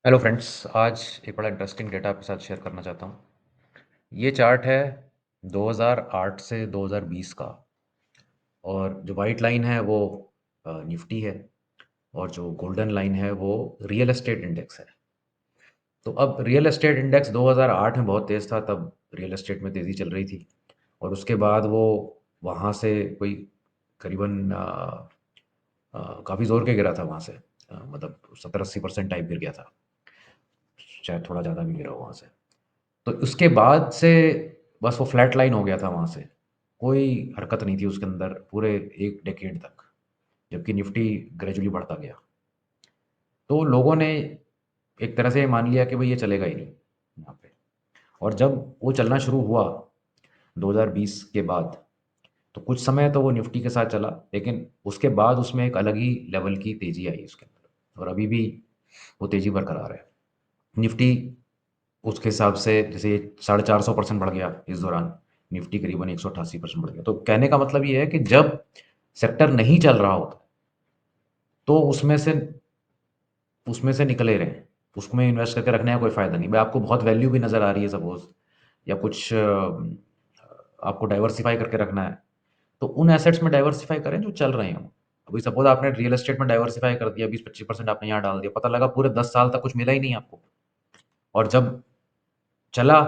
Hello friends, आज एक बड़ा इंटरेस्टिंग डेटा आपके साथ शेयर करना चाहता हूँ। ये चार्ट है 2008 से 2020 का। और जो वाइट लाइन है वो निफ्टी है, और जो गोल्डन लाइन है वो रियल एस्टेट इंडेक्स है। तो अब रियल एस्टेट इंडेक्स 2008 में बहुत तेज़ था, तब रियल एस्टेट में तेज़ी चल रही थी। और उसके बाद वो वहाँ से कोई करीबन काफ़ी ज़ोर के गिरा था वहाँ से। मतलब 70-80% टाइप गिर गया था, शायद थोड़ा ज़्यादा भी गिरा हो वहाँ से। तो उसके बाद से बस वो फ्लैट लाइन हो गया था वहाँ से। कोई हरकत नहीं थी उसके अंदर पूरे 1 डेकेड तक, जबकि निफ्टी ग्रेजुअली बढ़ता गया। तो लोगों ने एक तरह से ये मान लिया कि भई ये चलेगा ही नहीं यहाँ पे। और जब वो चलना शुरू हुआ 2020 के बाद, तो कुछ समय तो वो निफ्टी के साथ चला, लेकिन उसके बाद उसमें एक अलग ही लेवल की तेज़ी आई उसके अंदर, और अभी भी वो तेज़ी बरकरार है। निफ्टी उसके हिसाब से जैसे 450% बढ़ गया इस दौरान, निफ्टी करीबन 188% बढ़ गया। तो कहने का मतलब ये है कि जब सेक्टर नहीं चल रहा होता, तो उसमें से निकले रहें। उसमें इन्वेस्ट करके रखने का कोई फ़ायदा नहीं। भाई आपको बहुत वैल्यू भी नज़र आ रही है सपोज़, या कुछ आपको डाइवर्सिफ़ाई करके रखना है, तो उन एसेट्स में डाइवर्सिफ़ाई करें जो चल रहे हों। अभी सपोज़ आपने रियल एस्टेट में डाइवर्सिफ़ाई कर दिया, 20-25% आपने यहाँ डाल दिया, पता लगा पूरे 10 साल तक कुछ मिला ही नहीं आपको। और जब चला,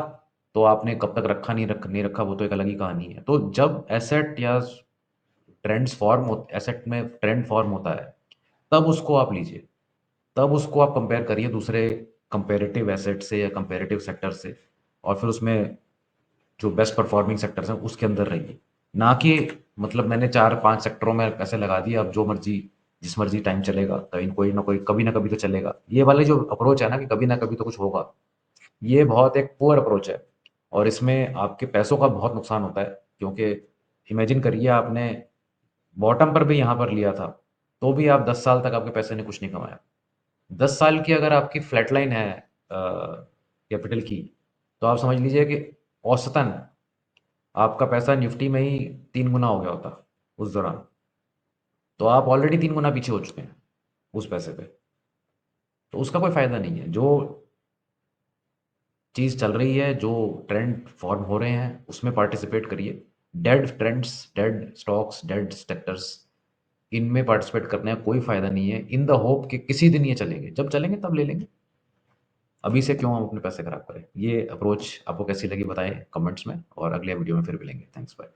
तो आपने कब तक रखा नहीं रखा वो तो एक अलग ही कहानी है। तो जब एसेट में ट्रेंड फ़ॉर्म होता है, तब उसको आप लीजिए। तब उसको आप कंपेयर करिए दूसरे कंपैरेटिव एसेट से या कंपैरेटिव सेक्टर से, और फिर उसमें जो बेस्ट परफॉर्मिंग सेक्टर्स हैं उसके अंदर रहिए। ना कि मतलब मैंने 4-5 सेक्टरों में पैसे लगा दिए, अब जो मर्ज़ी जिस मर्ज़ी टाइम चलेगा, कहीं कोई ना कोई कभी ना कभी तो चलेगा। ये वाली जो अप्रोच है ना कि कभी ना कभी तो कुछ होगा, ये बहुत एक पुअर अप्रोच है, और इसमें आपके पैसों का बहुत नुकसान होता है। क्योंकि इमेजिन करिए आपने बॉटम पर भी यहाँ पर लिया था, तो भी आप 10 साल तक आपके पैसे ने कुछ नहीं कमाया। 10 साल की अगर आपकी फ्लैट लाइन है कैपिटल की, तो आप समझ लीजिए कि औसतन आपका पैसा निफ्टी में ही 3 गुना हो गया होता उस दौरान। तो आप ऑलरेडी 3 गुना पीछे हो चुके हैं उस पैसे पे। तो उसका कोई फ़ायदा नहीं है। जो चीज़ चल रही है, जो ट्रेंड फॉर्म हो रहे हैं, उसमें पार्टिसिपेट करिए। Dead trends, dead stocks, dead sectors, इनमें पार्टिसिपेट करने का कोई फ़ायदा नहीं है, इन द होप कि किसी दिन ये चलेंगे। जब चलेंगे तब ले लेंगे। अभी से क्यों हम अपने पैसे खराब करें? ये अप्रोच आपको कैसी लगी बताएँ कमेंट्स में, और अगले वीडियो में फिर मिलेंगे। Thanks, bye.